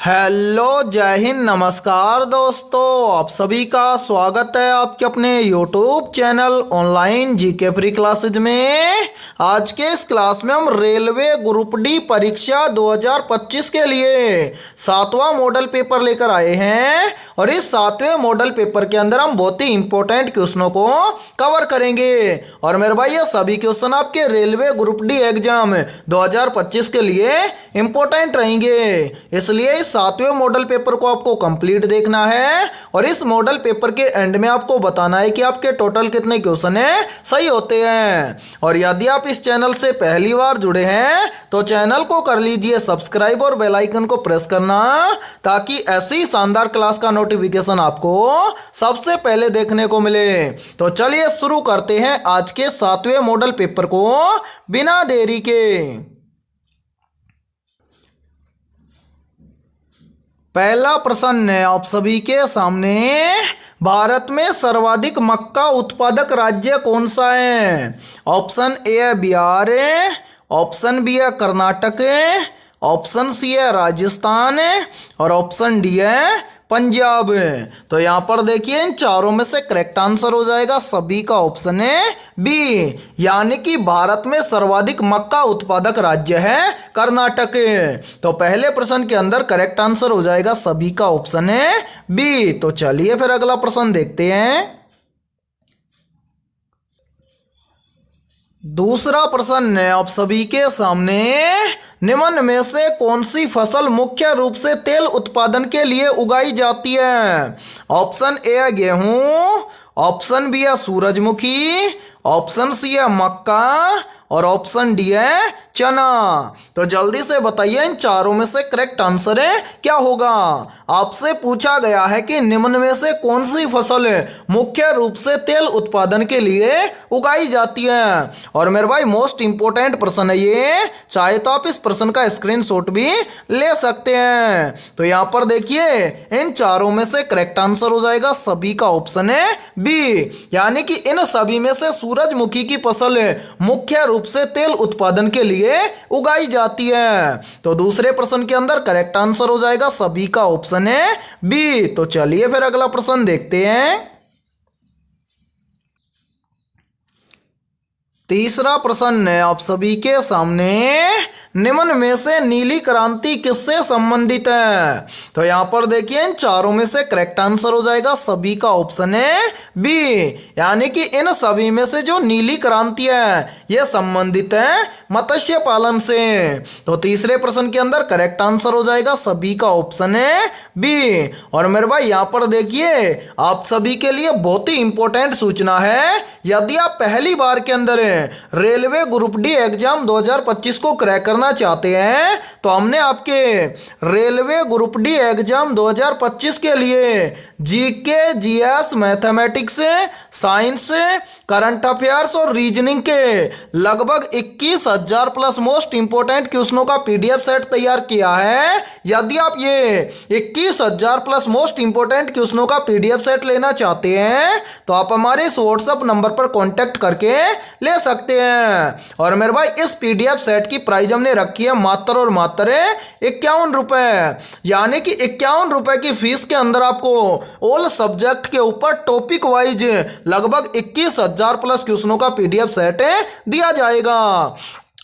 Hello, जय हिंद, नमस्कार दोस्तों। आप सभी का स्वागत है आपके अपने YouTube channel online GK free classes में। आज के इस क्लास में हम रेलवे ग्रुप डी परीक्षा 2025 के लिए 7वां मॉडल पेपर लेकर आए हैं और इस 7वें मॉडल पेपर के अंदर हम बहुत ही इंपॉर्टेंट क्वेश्चनों को कवर करेंगे। और मेरे भाई, ये सभी क्वेश्चन आपके रेलवे ग्रुप डी एग्जाम 2025 के लिए इंपॉर्टेंट रहेंगे, इसलिए 7वें मॉडल पेपर को आपको कंप्लीट देखना है और इस मॉडल पेपर के एंड में आपको बताना है कि आपके टोटल कितने क्वेश्चन है सही होते हैं। और यदि आप इस चैनल से पहली बार जुड़े हैं तो चैनल को कर लीजिए सब्सक्राइब और बेल आइकन को प्रेस करना, ताकि ऐसी शानदार क्लास का नोटिफिकेशन आपको सबसे पहले देखने को मिले। तो चलिए शुरू करते हैं आज के 7वें मॉडल पेपर को बिना देरी के। पहला प्रश्न है आप सभी के सामने, भारत में सर्वाधिक मक्का उत्पादक राज्य कौन सा है? ऑप्शन ए है बिहार, ऑप्शन बी है कर्नाटक, ऑप्शन सी है राजस्थान और ऑप्शन डी है पंजाब। तो यहाँ पर देखिए इन चारों में से करेक्ट आंसर हो जाएगा सभी का ऑप्शन है बी, यानी कि भारत में सर्वाधिक मक्का उत्पादक राज्य है कर्नाटक। तो पहले प्रश्न के अंदर करेक्ट आंसर हो जाएगा सभी का ऑप्शन है बी। तो चलिए फिर अगला प्रश्न देखते हैं। दूसरा प्रश्न है आप सभी के सामने, निम्न में से कौन सी फसल मुख्य रूप से तेल उत्पादन के लिए उगाई जाती है? ऑप्शन ए है गेहूं, ऑप्शन बी है सूरजमुखी, ऑप्शन सी है मक्का और ऑप्शन डी है चना। तो जल्दी से बताइए इन चारों में से करेक्ट आंसर है क्या होगा। आपसे पूछा गया है कि निम्न में से कौन सी फसल मुख्य रूप से तेल उत्पादन के लिए उगाई जाती है। और मेरे भाई मोस्ट इंपोर्टेंट प्रश्न है ये, चाहे तो आप इस प्रश्न का स्क्रीनशॉट भी ले सकते हैं। तो यहाँ पर देखिए इन चारों में से करेक्ट आंसर हो जाएगा सभी का ऑप्शन है बी, यानी कि इन सभी में से सूरजमुखी की फसल मुख्य रूप से तेल उत्पादन के लिए उगाई जाती है। तो दूसरे प्रश्न के अंदर करेक्ट आंसर हो जाएगा सभी का ऑप्शन है बी। तो चलिए फिर अगला प्रश्न देखते हैं। तीसरा प्रश्न है आप सभी के सामने, निम्न में से नीली क्रांति किससे संबंधित है? तो यहां पर देखिए इन चारों में से करेक्ट आंसर हो जाएगा सभी का ऑप्शन है बी, यानी कि इन सभी में से जो नीली क्रांति है यह संबंधित है मत्स्य पालन से। तो तीसरे प्रश्न के अंदर करेक्ट आंसर हो जाएगा सभी का ऑप्शन है बी। और मेरे भाई यहां पर देखिए आप सभी के लिए बहुत ही इंपॉर्टेंट सूचना है, यदि आप पहली बार के अंदर रेलवे ग्रुप डी एग्जाम 2025 को क्रैक करना चाहते हैं तो हमने आपके रेलवे ग्रुप डी एग्जाम 2025 के लिए GK, GS, mathematics, science, current affairs और रीजनिंग के लगभग 21,000 प्लस मोस्ट इंपोर्टेंट क्वेश्चनों का पीडीएफ सेट तैयार किया है। यदि आप ये 21,000 प्लस मोस्ट इंपोर्टेंट क्वेश्चनों का पीडीएफ सेट लेना चाहते हैं तो आप हमारे इस व्हाट्सएप नंबर पर कांटेक्ट करके ले सकते हैं। और मेरे भाई इस पीडीएफ सेट की प्राइस हमने रखी है मात्र और मात्र 51 रुपए, यानी कि 51 रुपए की फीस के अंदर आपको ऑल सब्जेक्ट के ऊपर टॉपिक वाइज लगभग 21,000 प्लस क्वेश्चनों का पीडीएफ सेट दिया जाएगा।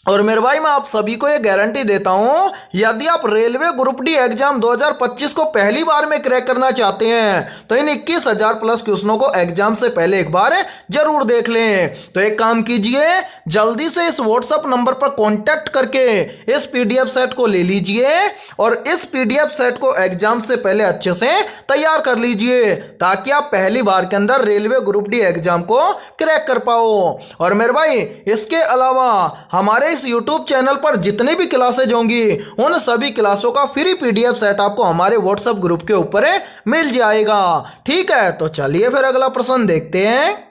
और मेरे भाई मैं आप सभी को ये गारंटी देता हूं, यदि आप रेलवे ग्रुप डी एग्जाम 2025 को पहली बार में क्रैक करना चाहते हैं तो इन 21,000 प्लस क्वेश्चनों को एग्जाम से पहले एक बार जरूर देख लें। तो एक काम कीजिए, जल्दी से इस व्हाट्सएप नंबर पर कांटेक्ट करके इस पीडीएफ सेट को ले लीजिए और इस पीडीएफ सेट को एग्जाम से पहले अच्छे से तैयार कर लीजिए, ताकि आप पहली बार के अंदर रेलवे ग्रुप डी एग्जाम को क्रैक कर पाओ। और मेरे भाई इसके अलावा हमारे इस YouTube चैनल पर जितनी भी क्लासेज होंगी उन सभी क्लासों का फ्री पीडीएफ सेट आपको हमारे व्हाट्सएप ग्रुप के ऊपर मिल जाएगा। ठीक है, तो चलिए फिर अगला प्रश्न देखते हैं।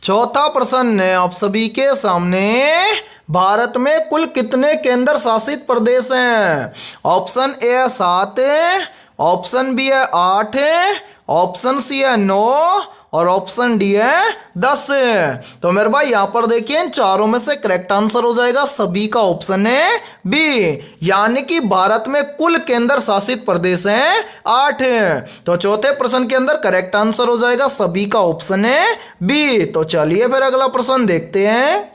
चौथा प्रश्न है आप सभी के सामने, भारत में कुल कितने केंद्र शासित प्रदेश हैं? ऑप्शन ए है 7, ऑप्शन बी है 8, ऑप्शन सी है 9 और ऑप्शन डी है 10। तो मेरे भाई यहाँ पर देखिए इन चारों में से करेक्ट आंसर हो जाएगा सभी का ऑप्शन है बी, यानी कि भारत में कुल केंद्र शासित प्रदेश हैं 8। तो चौथे प्रश्न के अंदर करेक्ट आंसर हो जाएगा सभी का ऑप्शन है बी। तो चलिए फिर अगला प्रश्न देखते हैं।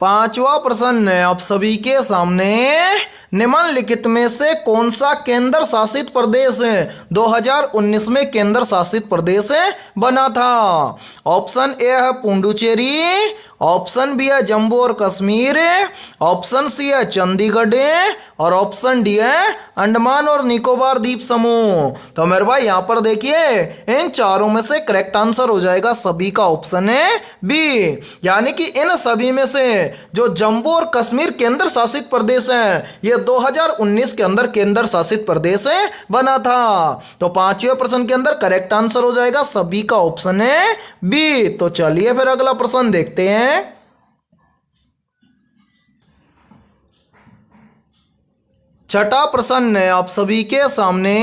पांचवा प्रश्न है आप सभी के सामने, निम्नलिखित में से कौन सा केंद्र शासित प्रदेश 2019 में केंद्र शासित प्रदेश बना था? ऑप्शन ए है पुडुचेरी, ऑप्शन बी है जम्मू और कश्मीर, ऑप्शन सी है चंडीगढ़ और ऑप्शन डी है अंडमान और निकोबार द्वीप समूह। तो मेरे भाई यहाँ पर देखिए इन चारों में से करेक्ट आंसर हो जाएगा सभी का ऑप्शन है बी, यानी कि इन सभी में से जो जम्मू और कश्मीर केंद्र शासित प्रदेश है ये 2019 के अंदर केंद्र शासित प्रदेश बना था। तो पांचवें प्रश्न के अंदर करेक्ट आंसर हो जाएगा सभी का ऑप्शन है बी। तो चलिए फिर अगला प्रश्न देखते हैं। छठा प्रश्न है आप सभी के सामने,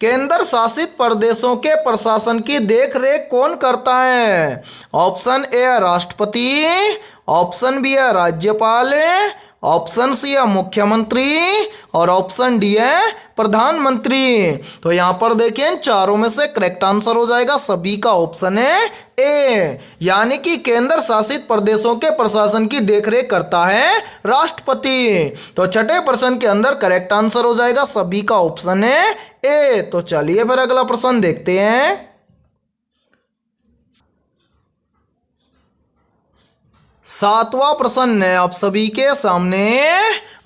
केंद्र शासित प्रदेशों के प्रशासन की देखरेख कौन करता है? ऑप्शन ए है राष्ट्रपति, ऑप्शन बी है राज्यपाल, ऑप्शन सी है मुख्यमंत्री और ऑप्शन डी है प्रधानमंत्री। तो यहाँ पर देखिए इन चारों में से करेक्ट आंसर हो जाएगा सभी का ऑप्शन है ए, यानी कि केंद्र शासित प्रदेशों के प्रशासन की देखरेख करता है राष्ट्रपति। तो छठे प्रश्न के अंदर करेक्ट आंसर हो जाएगा सभी का ऑप्शन है ए। तो चलिए फिर अगला प्रश्न देखते हैं। सातवां प्रश्न है आप सभी के सामने,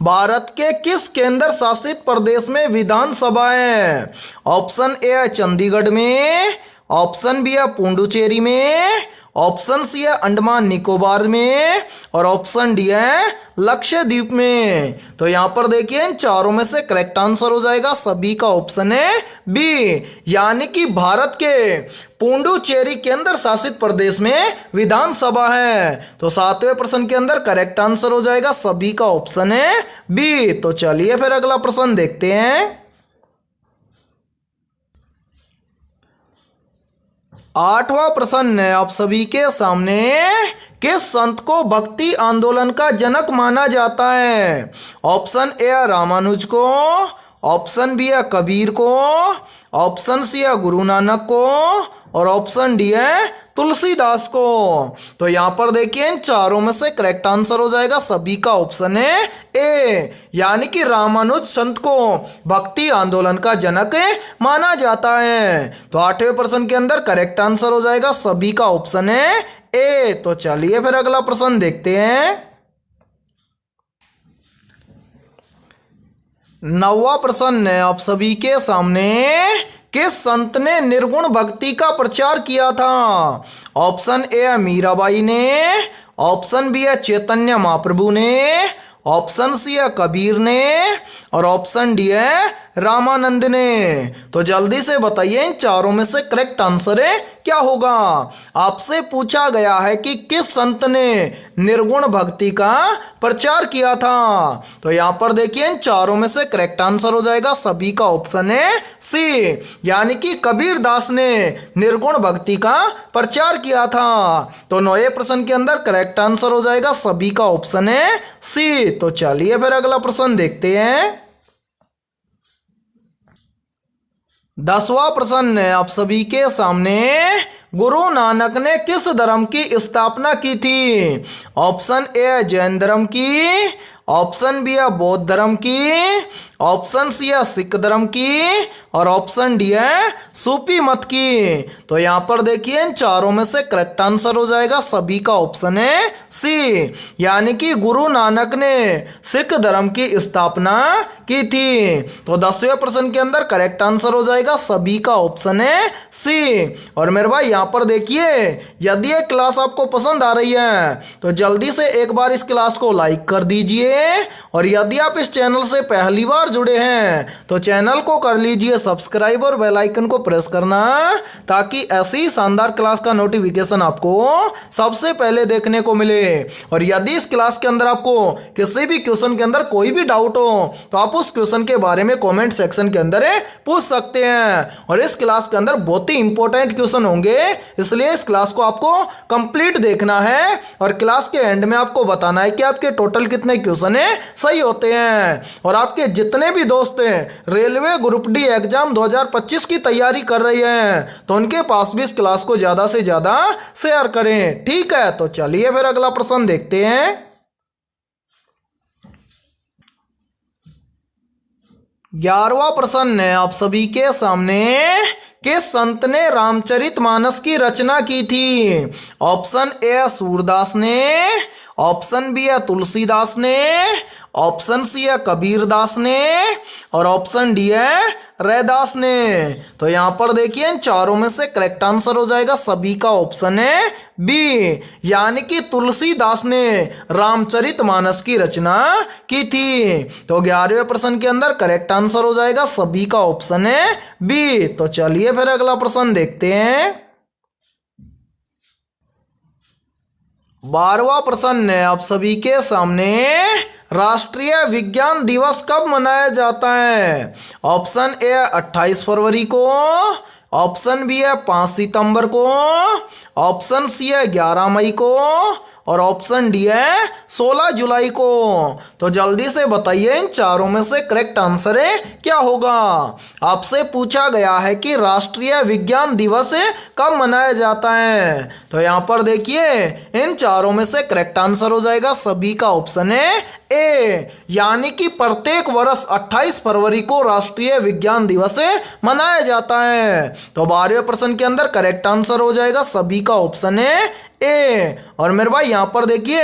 भारत के किस केंद्र शासित प्रदेश में विधानसभा है? ऑप्शन ए है चंडीगढ़ में, ऑप्शन बी है पुडुचेरी में, ऑप्शन सी है अंडमान निकोबार में और ऑप्शन डी है लक्षद्वीप में। तो यहाँ पर देखिए इन चारों में से करेक्ट आंसर हो जाएगा सभी का ऑप्शन है बी, यानी कि भारत के पुडुचेरी केंद्र शासित प्रदेश में विधानसभा है। तो सातवें प्रश्न के अंदर करेक्ट आंसर हो जाएगा सभी का ऑप्शन है बी। तो चलिए फिर अगला प्रश्न देखते हैं। आठवां प्रश्न है आप सभी के सामने, किस संत को भक्ति आंदोलन का जनक माना जाता है? ऑप्शन ए है रामानुज को, ऑप्शन बी है कबीर को, ऑप्शन सी है गुरु नानक को और ऑप्शन डी है तुलसीदास को। तो यहाँ पर देखिए इन चारों में से करेक्ट आंसर हो जाएगा सभी का ऑप्शन है ए, यानी कि रामानुज संत को भक्ति आंदोलन का जनक माना जाता है। तो आठवें प्रश्न के अंदर करेक्ट आंसर हो जाएगा सभी का ऑप्शन है ए। तो चलिए फिर अगला प्रश्न देखते हैं। नौवां प्रश्न है आप सभी के सामने, किस संत ने निर्गुण भक्ति का प्रचार किया था? ऑप्शन ए है मीराबाई ने, ऑप्शन बी है चैतन्य महाप्रभु ने, ऑप्शन सी है कबीर ने और ऑप्शन डी है रामानंद ने। तो जल्दी से बताइए इन चारों में से करेक्ट आंसर है क्या होगा? आपसे पूछा गया है कि किस संत ने निर्गुण भक्ति का प्रचार किया था। तो यहाँ पर देखिए इन चारों में से करेक्ट आंसर हो जाएगा सभी का ऑप्शन है सी, यानी कि कबीर दास ने निर्गुण भक्ति का प्रचार किया था। तो नौवें प्रश्न के अंदर करेक्ट आंसर हो जाएगा सभी का ऑप्शन है सी। तो चलिए फिर अगला प्रश्न देखते हैं। 10वां प्रश्न है आप सभी के सामने, गुरु नानक ने किस धर्म की स्थापना की थी? ऑप्शन ए है जैन धर्म की, ऑप्शन बी है बौद्ध धर्म की, ऑप्शन सी है सिख धर्म की और ऑप्शन डी है सूफी मत की। तो यहाँ पर देखिए इन चारों में से करेक्ट आंसर हो जाएगा सभी का ऑप्शन है सी, यानी कि गुरु नानक ने सिख धर्म की स्थापना की थी। तो 10वें प्रश्न के अंदर करेक्ट आंसर हो जाएगा सभी का ऑप्शन है सी। और मेरे भाई यहाँ पर देखिए यदि ये क्लास आपको पसंद आ रही है तो जल्दी से एक बार इस क्लास को लाइक कर दीजिए और यदि आप इस चैनल से पहली बार जुड़े हैं तो चैनल को कर लीजिए सब्सक्राइब और बेल आइकन को प्रेस करना, ताकि ऐसी शानदार क्लास का नोटिफिकेशन आपको सबसे पहले देखने को मिले। और यदि इस क्लास के अंदर आपको किसी भी क्वेश्चन के अंदर कोई भी डाउट हो तो आप उस क्वेश्चन के बारे में कमेंट सेक्शन के अंदर पूछ सकते हैं। और इस क्लास के अंदर बहुत ही इंपॉर्टेंट क्वेश्चन होंगे, इसलिए इस क्लास को आपको कंप्लीट देखना है और क्लास के एंड में आपको बताना है कि आपके टोटल कितने क्वेश्चन सही होते हैं। और आपके जितने भी दोस्त रेलवे ग्रुप डी एग्जाम 2025 की तैयारी कर रही हैं तो उनके पास भी इस क्लास को ज्यादा से ज्यादा शेयर करें। ठीक है, तो चलिए फिर अगला प्रश्न देखते हैं। 11वां प्रश्न है आप सभी के सामने, किस संत ने रामचरितमानस की रचना की थी? ऑप्शन ए सूरदास ने, ऑप्शन बी है तुलसीदास ने, ऑप्शन सी है कबीरदास ने और ऑप्शन डी है रैदास ने। तो यहां पर देखिए इन चारों में से करेक्ट आंसर हो जाएगा सभी का ऑप्शन है बी, यानी कि तुलसीदास ने रामचरितमानस की रचना की थी। तो 11वें प्रश्न के अंदर करेक्ट आंसर हो जाएगा सभी का ऑप्शन है बी। तो चलिए फिर अगला प्रश्न देखते हैं। 12वां प्रश्न है आप सभी के सामने, राष्ट्रीय विज्ञान दिवस कब मनाया जाता है? ऑप्शन ए 28 फरवरी को, ऑप्शन बी है 5 सितंबर को, ऑप्शन सी है 11 मई को और ऑप्शन डी है 16 जुलाई को। तो जल्दी से बताइए इन चारों में से करेक्ट आंसर क्या होगा। आपसे पूछा गया है कि राष्ट्रीय विज्ञान दिवस कब मनाया जाता है। तो यहाँ पर देखिए इन चारों में से करेक्ट आंसर हो जाएगा सभी का ऑप्शन है ए, यानी कि प्रत्येक वर्ष 28 फरवरी को राष्ट्रीय विज्ञान दिवस मनाया जाता है। तो 12वें प्रश्न के अंदर करेक्ट आंसर हो जाएगा सभी का ऑप्शन है ए। और मेरे भाई यहाँ पर देखिए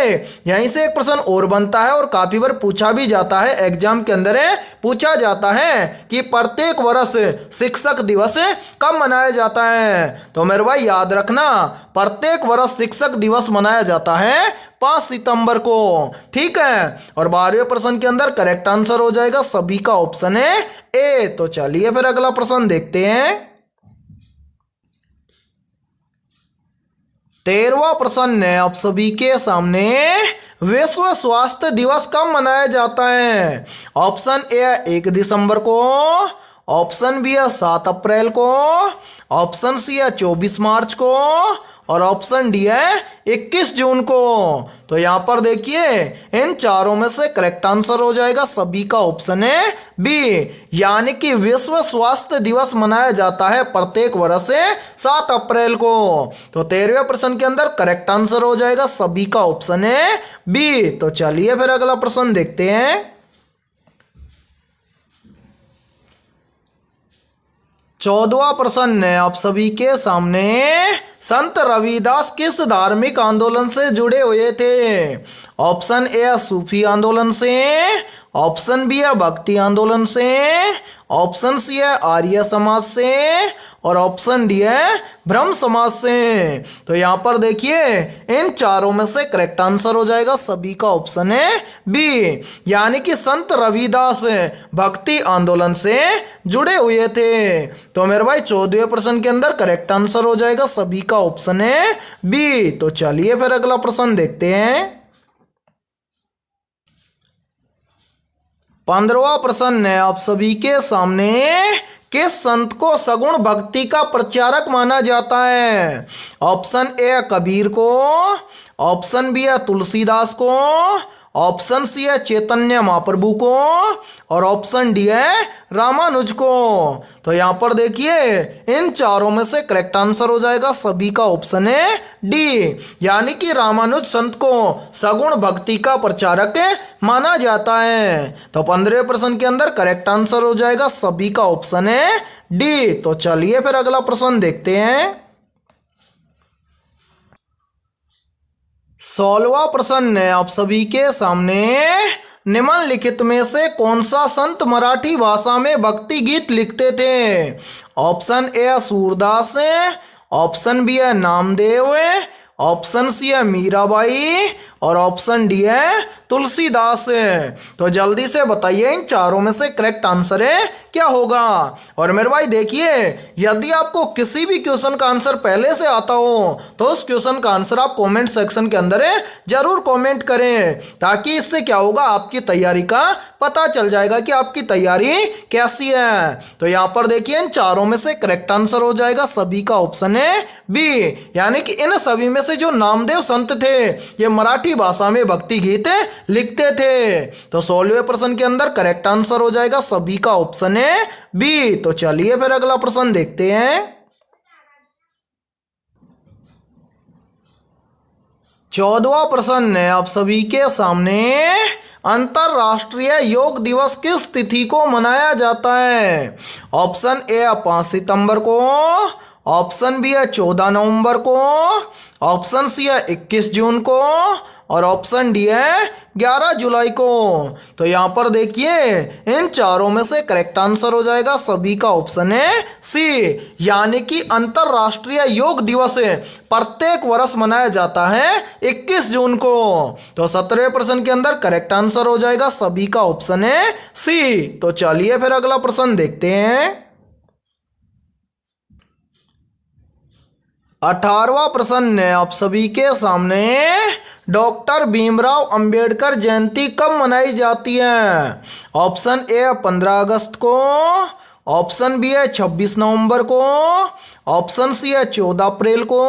यहीं से एक प्रश्न और बनता है और काफी बार पूछा भी जाता है, एग्जाम के अंदर पूछा जाता है कि प्रत्येक वर्ष शिक्षक दिवस कब मनाया जाता है। तो मेरे भाई याद रखना प्रत्येक वर्ष शिक्षक दिवस मनाया जाता है 5 सितंबर को। ठीक है, और 12वें प्रश्न के अंदर करेक्ट आंसर हो जाएगा सभी का ऑप्शन है ए। तो चलिए फिर अगला प्रश्न देखते हैं। 13वां प्रश्न है आप सभी के सामने, विश्व स्वास्थ्य दिवस कब मनाया जाता है? ऑप्शन ए 1 दिसंबर को, ऑप्शन बी है 7 अप्रैल को, ऑप्शन सी है 24 मार्च को और ऑप्शन डी है 21 जून को। तो यहाँ पर देखिए इन चारों में से करेक्ट आंसर हो जाएगा सभी का ऑप्शन है बी, यानी कि विश्व स्वास्थ्य दिवस मनाया जाता है प्रत्येक वर्ष 7 अप्रैल को। तो 13वें प्रश्न के अंदर करेक्ट आंसर हो जाएगा सभी का ऑप्शन है बी। तो चलिए फिर अगला प्रश्न देखते हैं। 14वां प्रश्न है आप सभी के सामने, संत रविदास किस धार्मिक आंदोलन से जुड़े हुए थे? ऑप्शन ए सूफी आंदोलन से, ऑप्शन बी है भक्ति आंदोलन से, ऑप्शन सी है आर्य समाज से और ऑप्शन डी है ब्रह्म समाज से। तो यहाँ पर देखिए इन चारों में से करेक्ट आंसर हो जाएगा सभी का ऑप्शन है बी, यानी कि संत रविदास भक्ति आंदोलन से जुड़े हुए थे। तो मेरे भाई 14वें प्रश्न के अंदर करेक्ट आंसर हो जाएगा सभी का ऑप्शन है बी। तो चलिए फिर अगला प्रश्न देखते हैं। 15वां प्रश्न है आप सभी के सामने, किस संत को सगुण भक्ति का प्रचारक माना जाता है? ऑप्शन ए कबीर को, ऑप्शन बी है तुलसीदास को, ऑप्शन सी है चैतन्य महाप्रभु को और ऑप्शन डी है रामानुज को। तो यहाँ पर देखिए इन चारों में से करेक्ट आंसर हो जाएगा सभी का ऑप्शन है डी, यानी कि रामानुज संत को सगुण भक्ति का प्रचारक माना जाता है। तो 15वें प्रश्न के अंदर करेक्ट आंसर हो जाएगा सभी का ऑप्शन है डी। तो चलिए फिर अगला प्रश्न देखते हैं। 16वां प्रश्न है आप सभी के सामने, निम्नलिखित में से कौन सा संत मराठी भाषा में भक्ति गीत लिखते थे? Option A Surdas, option B है नामदेव, ऑप्शन सी है मीराबाई और ऑप्शन डी है तुलसीदास। तो जल्दी से बताइए इन चारों में से करेक्ट आंसर है क्या होगा। और मेरे भाई देखिए, यदि आपको किसी भी क्वेश्चन का आंसर पहले से आता हो तो उस क्वेश्चन का आंसर आप कमेंट सेक्शन के अंदर जरूर कमेंट करें, ताकि इससे क्या होगा, आपकी तैयारी का पता चल जाएगा कि आपकी तैयारी कैसी है। तो यहाँ पर देखिए इन चारों में से करेक्ट आंसर हो जाएगा सभी का ऑप्शन है बी, यानी कि इन सभी में से जो नामदेव संत थे ये मराठी भाषा में भक्ति गीत लिखते थे। तो 16वें प्रश्न के अंदर करेक्ट आंसर हो जाएगा सभी का ऑप्शन है बी। तो चलिए फिर अगला प्रश्न देखते हैं। 14वां प्रश्न है आप सभी के सामने, अंतरराष्ट्रीय योग दिवस किस तिथि को मनाया जाता है। ऑप्शन ए है 5 सितंबर को, ऑप्शन बी है 14 नवंबर को, ऑप्शन सी है 21 जून को और ऑप्शन डी है 11 जुलाई को। तो यहाँ पर देखिए इन चारों में से करेक्ट आंसर हो जाएगा सभी का ऑप्शन है सी, यानी कि अंतरराष्ट्रीय योग दिवस प्रत्येक वर्ष मनाया जाता है 21 जून को। तो 17वें प्रश्न के अंदर करेक्ट आंसर हो जाएगा सभी का ऑप्शन है सी। तो चलिए फिर अगला प्रश्न देखते हैं। 18वां प्रश्न है आप सभी के सामने, डॉक्टर भीमराव अंबेडकर जयंती कब मनाई जाती है। ऑप्शन ए है 15 अगस्त को, ऑप्शन बी है 26 नवंबर को, ऑप्शन सी है 14 अप्रैल को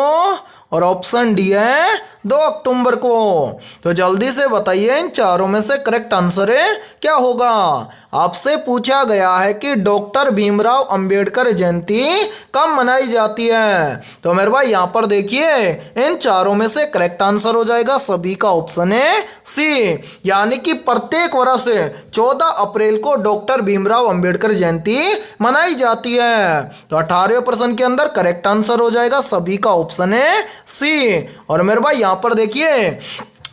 और ऑप्शन डी है 2 अक्टूबर को। तो जल्दी से बताइए इन चारों में से करेक्ट आंसर है क्या होगा। आपसे पूछा गया है कि डॉक्टर भीमराव अंबेडकर जयंती कब मनाई जाती है। तो मेरे भाई यहाँ पर देखिए इन चारों में से करेक्ट आंसर हो जाएगा सभी का ऑप्शन है सी, यानी कि प्रत्येक वर्ष 14 अप्रैल को डॉक्टर भीमराव अंबेडकर जयंती मनाई जाती है। तो 18वें प्रश्न के अंदर करेक्ट आंसर हो जाएगा सभी का ऑप्शन है सी। और मेरे भाई यहाँ पर देखिए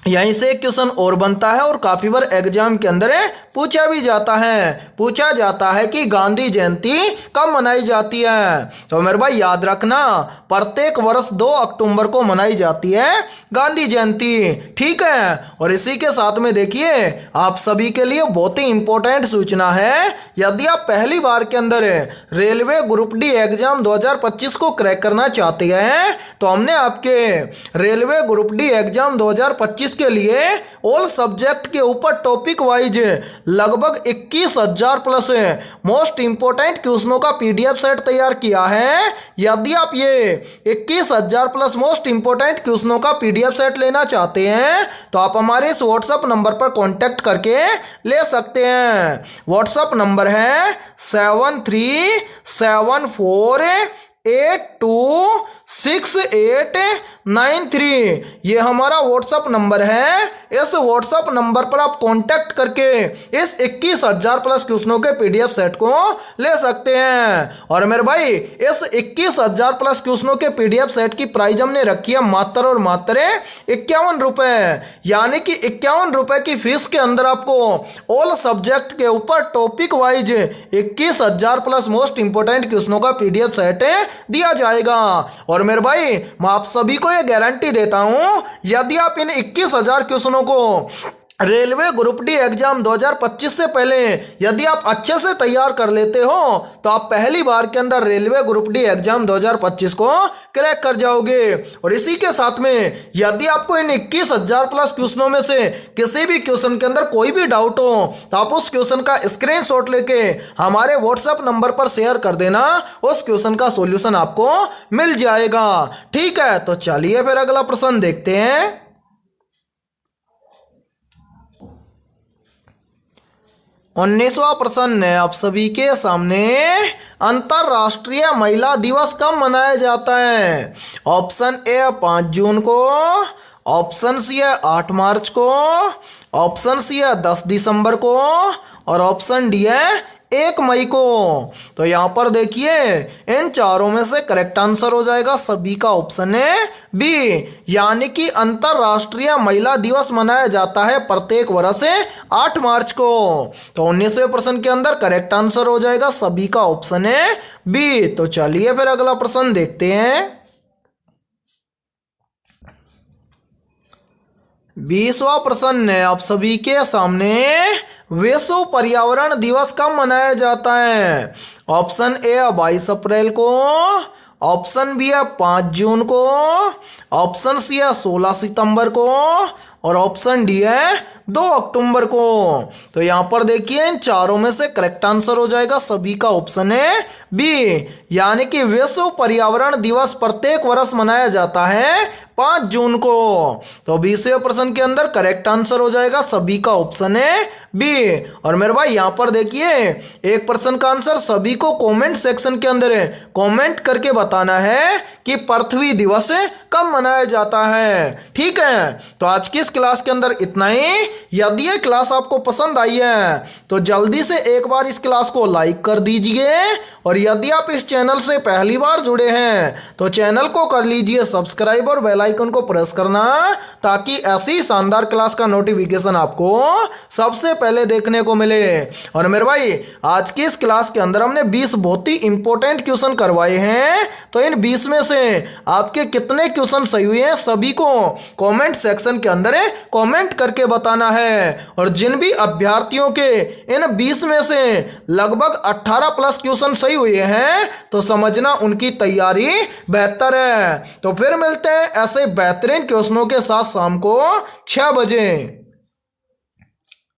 यहीं से एक क्वेश्चन और बनता है और काफी बार एग्जाम के अंदर पूछा भी जाता है, पूछा जाता है कि गांधी जयंती कब मनाई जाती है। तो मेरे भाई याद रखना प्रत्येक वर्ष 2 अक्टूबर को मनाई जाती है गांधी जयंती, ठीक है। और इसी के साथ में देखिए आप सभी के लिए बहुत ही इंपॉर्टेंट सूचना है, यदि आप पहली बार के अंदर रेलवे ग्रुप डी एग्जाम 2025 को क्रैक करना चाहते हैं तो हमने आपके रेलवे ग्रुप डी एग्जाम 2025 के लिए ऑल सब्जेक्ट के ऊपर टॉपिक वाइज लगभग 21,000 प्लस मोस्ट इंपोर्टेंट क्वेश्चनों का पीडीएफ सेट तैयार किया है। यदि आप ये 21,000 प्लस मोस्ट इंपोर्टेंट क्वेश्चनों का पीडीएफ सेट लेना चाहते हैं तो आप हमारे इस व्हाट्सएप नंबर पर कांटेक्ट करके ले सकते हैं। व्हाट्सएप नंबर है 7374826893। ये हमारा व्हाट्सएप नंबर है। इस व्हाट्सएप नंबर पर आप कांटेक्ट करके इस 21,000 प्लस क्वेश्चनों के पीडीएफ सेट को ले सकते हैं। और मेरे भाई इस 21,000 प्लस क्वेश्चनों के पीडीएफ सेट की प्राइस हमने रखी है मात्र और मात्र 51 रुपए, यानी कि 51 रुपए की फीस के अंदर आपको ऑल सब्जेक्ट के ऊपर topic wise 21,000 plus most important क्वेश्चनों का पीडीएफ सेट दिया जाएगा। और मेरे भाई मैं आप सभी को यह गारंटी देता हूं, यदि आप इन 21,000 क्वेश्चनों को रेलवे ग्रुप डी एग्जाम 2025 से पहले यदि आप अच्छे से तैयार कर लेते हो तो आप पहली बार के अंदर रेलवे ग्रुप डी एग्जाम 2025 को क्रैक कर जाओगे। और इसी के साथ में यदि आपको इन 21,000 प्लस क्वेश्चनों में से किसी भी क्वेश्चन के अंदर कोई भी डाउट हो तो आप उस क्वेश्चन का स्क्रीनशॉट लेके हमारे व्हाट्सएप नंबर पर शेयर कर देना, उस क्वेश्चन का सॉल्यूशन आपको मिल जाएगा, ठीक है। तो चलिए फिर अगला प्रश्न देखते हैं। 19वां प्रश्न है आप सभी के सामने, अंतरराष्ट्रीय महिला दिवस कब मनाया जाता है। ऑप्शन ए 5 जून को, ऑप्शन सी है 8 मार्च को, ऑप्शन सी है 10 दिसंबर को और ऑप्शन डी है 1 मई को। तो यहाँ पर देखिए इन चारों में से करेक्ट आंसर हो जाएगा सभी का ऑप्शन है बी, यानी कि अंतरराष्ट्रीय महिला दिवस मनाया जाता है प्रत्येक वर्ष 8 मार्च को। तो 19वें प्रश्न के अंदर करेक्ट आंसर हो जाएगा सभी का ऑप्शन है बी। तो चलिए फिर अगला प्रश्न देखते हैं। 20वां प्रश्न है आप सभी के सामने, विश्व पर्यावरण दिवस कब मनाया जाता है? ऑप्शन ए है 22 अप्रैल को, ऑप्शन बी है 5 जून को, ऑप्शन सी है 16 सितंबर को और ऑप्शन डी है 2 अक्टूबर को। तो यहां पर देखिए इन चारों में से करेक्ट आंसर हो जाएगा सभी का ऑप्शन है बी, यानी कि विश्व पर्यावरण दिवस प्रत्येक वर्ष मनाया जाता है 5 जून को। तो 20वें प्रश्न के अंदर करेक्ट आंसर हो जाएगा सभी का ऑप्शन है बी। और मेरे भाई यहां पर देखिए एक प्रश्न का आंसर सभी को कमेंट सेक्शन के अंदर कमेंट करके बताना है कि पृथ्वी दिवस कब मनाया जाता है। ठीक है, तो आज की इस क्लास के अंदर इतना ही। यदि ये क्लास आपको पसंद आई है तो जल्दी से एक बार इस क्लास को लाइक कर दीजिए, और यदि आप इस चैनल से पहली बार जुड़े हैं तो चैनल को कर लीजिए सब्सक्राइब और बेल आइकन को प्रेस करना, ताकि ऐसी शानदार क्लास का नोटिफिकेशन आपको सबसे पहले देखने को मिले। और मेरे भाई आज की इस क्लास के अंदर हमने 20 बहुत ही इंपॉर्टेंट क्वेश्चन करवाए हैं, तो इन 20 में से आपके कितने क्वेश्चन सही हुए हैं सभी को कमेंट सेक्शन के अंदर कमेंट करके बताना है। और जिन भी अभ्यर्थियों के इन 20 में से लगभग 18 प्लस क्वेश्चन सही हुए हैं तो समझना उनकी तैयारी बेहतर है। तो फिर मिलते हैं ऐसे बेहतरीन क्वेश्चनों के साथ शाम को 6 बजे।